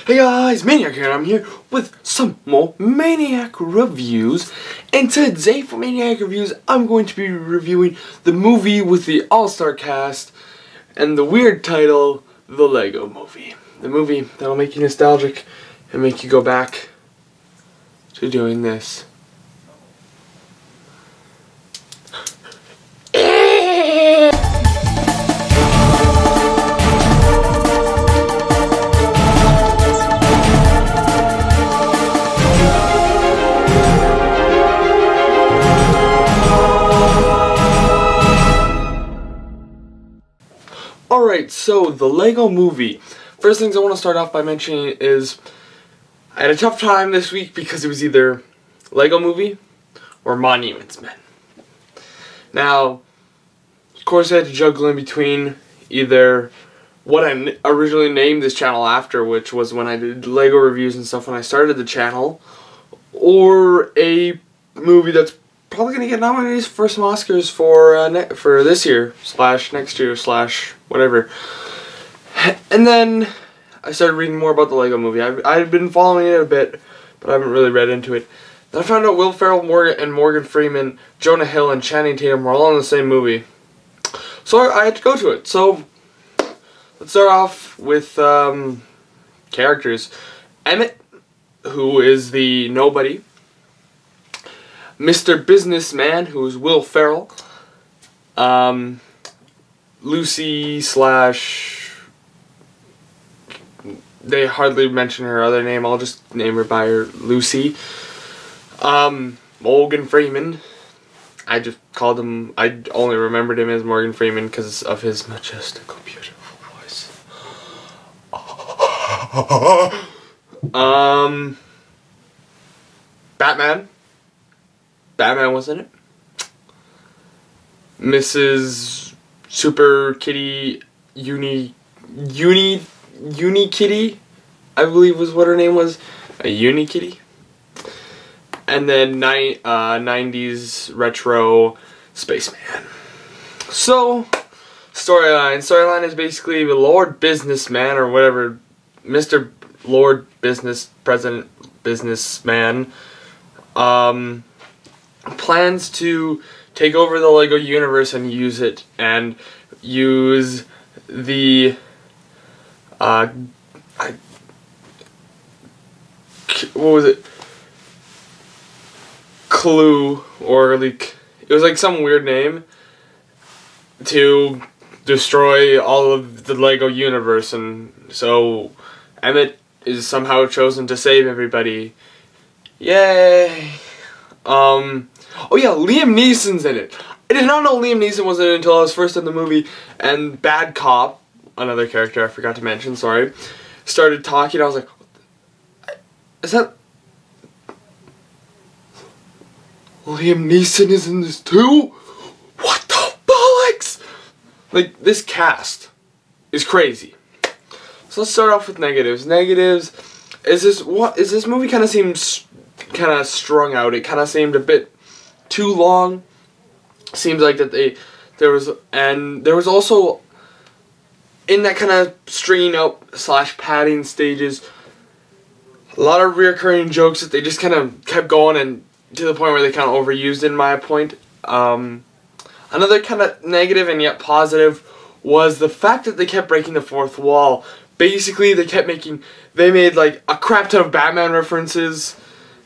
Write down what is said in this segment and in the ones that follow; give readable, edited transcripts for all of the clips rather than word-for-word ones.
Hey guys, Maniac here, and I'm here with some more Maniac reviews. And today for Maniac reviews, I'm going to be reviewing the movie with the all-star cast and the weird title, The Lego Movie. The movie that'll make you nostalgic and make you go back to doing this. Alright, so the Lego Movie. First things I want to start off by mentioning is I had a tough time this week because it was either Lego Movie or Monuments Men. Now, of course I had to juggle in between either what I originally named this channel after, which was when I did Lego reviews and stuff when I started the channel, or a movie that's probably going to get nominated for some Oscars for this year, / next year, / whatever. And then I started reading more about the Lego Movie. I've been following it a bit, but I haven't really read into it. Then I found out Will Ferrell, Morgan Freeman, Jonah Hill, and Channing Tatum were all in the same movie. So I had to go to it. So let's start off with characters. Emmett, who is the nobody. Mr. Businessman, who is Will Ferrell. Lucy / they hardly mention her other name, I'll just name her by her Lucy. Morgan Freeman. I just called him, I only remembered him as Morgan Freeman because of his majestical, beautiful voice. Batman. Batman was in it. Mrs. Super Kitty Uni Kitty, I believe was what her name was. A Uni Kitty. And then 90s retro spaceman. So, storyline is basically the Lord Businessman or whatever, Mr. Lord President Businessman plans to take over the Lego universe and use the what was it? Clue, or like, it was like some weird name, to destroy all of the Lego universe, and so Emmett is somehow chosen to save everybody. Yay! Oh yeah, Liam Neeson's in it. I did not know Liam Neeson was in it until I was first in the movie, and Bad Cop, another character I forgot to mention, sorry, started talking. I was like, is that Liam Neeson is in this too? What the bollocks? Like, this cast is crazy. So let's start off with negatives. Negatives is this movie kind of seems kind of strung out. It kind of seemed a bit too long. Seems like that there was also in that kind of stringing out / padding stages a lot of reoccurring jokes that they just kind of kept going, and to the point where they kind of overused, in my point. Another kind of negative and yet positive was the fact that they kept breaking the fourth wall. Basically, they made like a crap ton of Batman references,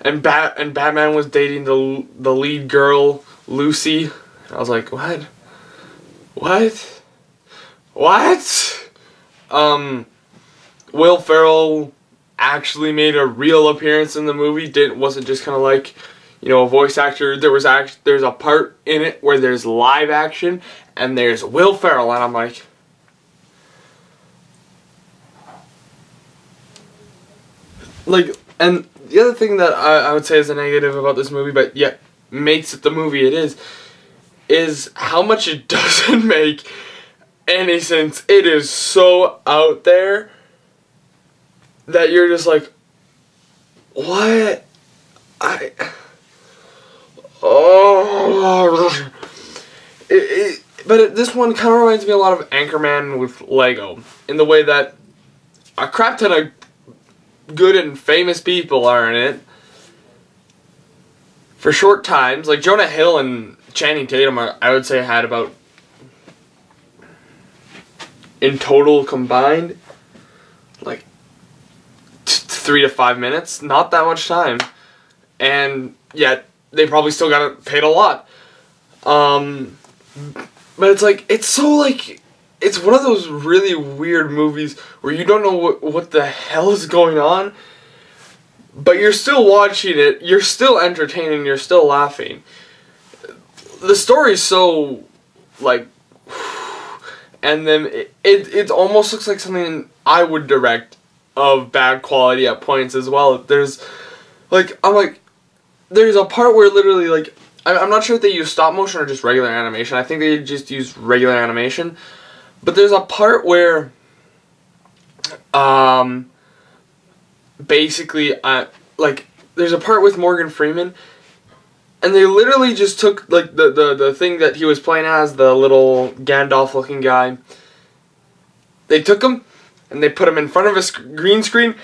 and Batman was dating the lead girl, Lucy. I was like, what? Will Ferrell actually made a real appearance in the movie. Wasn't just kind of like, you know, a voice actor. There's a part in it where there's live action and there's Will Ferrell, and I'm like, and the other thing that I would say is a negative about this movie, but yet makes it the movie it is how much it doesn't make any sense. It is so out there that you're just like, what? But this one kind of reminds me a lot of Anchorman with Lego, in the way that a crap ton of good and famous people are in it for short times. Like Jonah Hill and Channing Tatum, I would say, had about, in total combined, like 3 to 5 minutes. Not that much time. And yet, they probably still got paid a lot. But it's like, it's so like, it's one of those really weird movies where you don't know what the hell is going on, but you're still watching it, you're still entertained, you're still laughing. The story's so, like, and then it almost looks like something I would direct of bad quality at points as well. There's, like, there's a part where literally, like, I'm not sure if they use stop motion or just regular animation. I think they just use regular animation. But there's a part where, basically, like, there's a part with Morgan Freeman, and they literally just took, like, the thing that he was playing as, the little Gandalf-looking guy. They took him, and they put him in front of a green screen,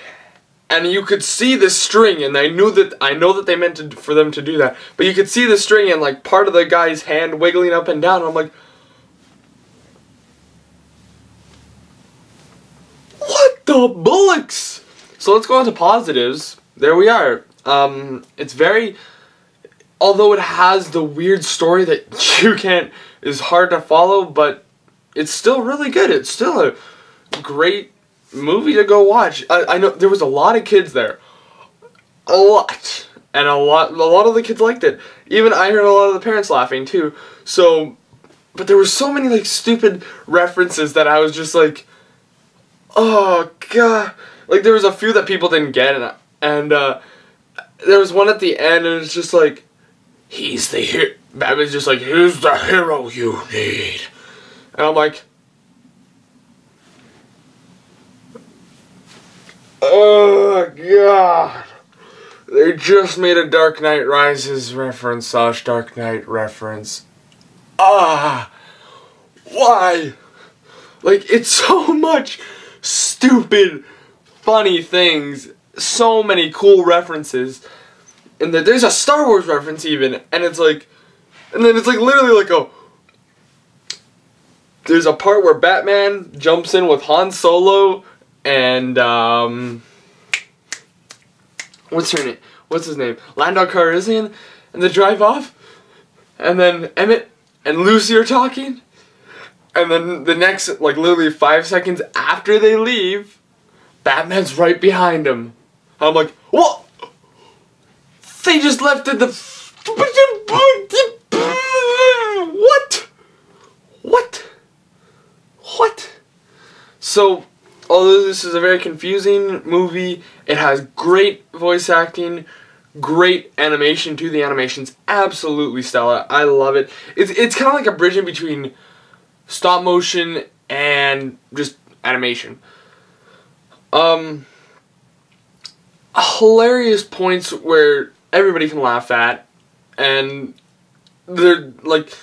and you could see the string, and I know that they meant for them to do that, but you could see the string and, like, part of the guy's hand wiggling up and down, and I'm like, what the bullocks? So let's go on to positives. There we are. It's very, although it has the weird story that is hard to follow, but it's still really good. It's still a great movie to go watch. I know there was a lot of kids there. A lot. And a lot of the kids liked it. Even I heard a lot of the parents laughing too. So, but there were so many, like, stupid references that I was just like, oh god. Like, there was a few that people didn't get, and there was one at the end, and it's just like, he's the hero. Batman's just like, he's the hero you need. And I'm like, oh god. They just made a Dark Knight Rises reference, Dark Knight reference. Why? Like, it's so much stupid, funny things, so many cool references, and there's a Star Wars reference even, and it's like, and then it's like literally like there's a part where Batman jumps in with Han Solo and what's his name? Lando Calrissian, and they drive off, and then Emmett and Lucy are talking, and then the next, like, literally 5 seconds after they leave, Batman's right behind him. I'm like, what? They just left it What? So, although this is a very confusing movie, it has great voice acting, great animation too. The animation's absolutely stellar. I love it. It's kind of like a bridge in between stop motion and just animation. Hilarious points where everybody can laugh at, and they're like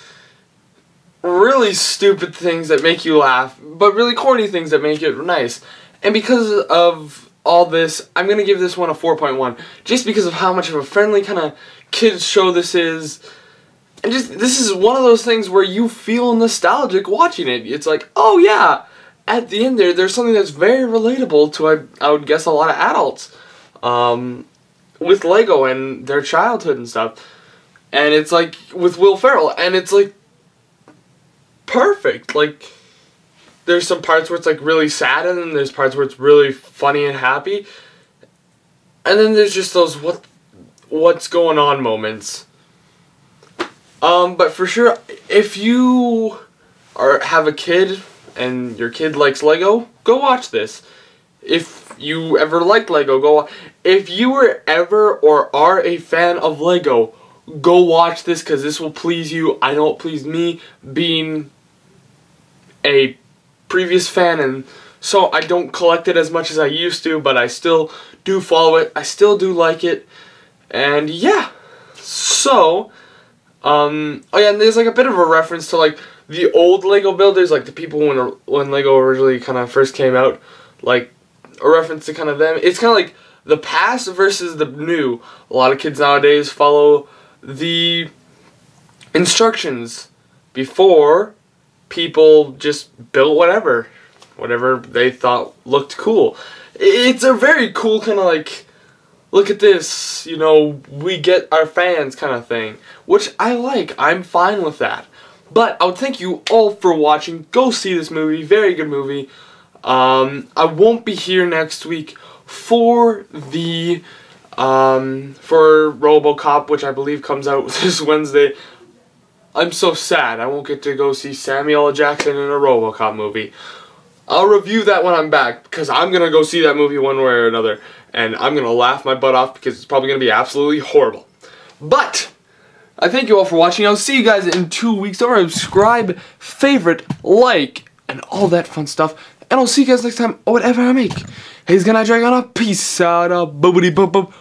really stupid things that make you laugh, but really corny things that make it nice. And because of all this, I'm gonna give this one a 4.1, just because of how much of a friendly kind of kids show this is. And just, this is one of those things where you feel nostalgic watching it. It's like, oh yeah, at the end there's something that's very relatable to, I would guess, a lot of adults, with Lego and their childhood and stuff. And it's like, with Will Ferrell, and it's like, perfect. Like, there's some parts where it's like really sad, and then there's parts where it's really funny and happy. And then there's just those what's going on moments. But for sure, if you have a kid and your kid likes Lego, go watch this. If you ever liked Lego, go. If you were ever or are a fan of Lego, go watch this, because this will please you. I know it pleased me, being a previous fan, and so I don't collect it as much as I used to, but I still do follow it. I still do like it, and yeah. So, oh yeah, and there's like a bit of a reference to like the old Lego builders, like the people when Lego originally kind of first came out, like a reference to kind of them. It's kind of like the past versus the new. A lot of kids nowadays follow the instructions before people just built whatever they thought looked cool. It's a very cool kind of like, look at this, you know, we get our fans kind of thing, which I like. I'm fine with that. But I would thank you all for watching. Go see this movie. Very good movie. I won't be here next week for the for RoboCop, which I believe comes out this Wednesday. I'm so sad I won't get to go see Samuel L. Jackson in a RoboCop movie. I'll review that when I'm back, because I'm gonna go see that movie one way or another, and I'm gonna laugh my butt off because it's probably gonna be absolutely horrible. But I thank you all for watching. I'll see you guys in 2 weeks. Don't forget to subscribe, favorite, like, and all that fun stuff. And I'll see you guys next time, whatever I make. Hey, it's gonna drag on a peace out, boobity boop boop.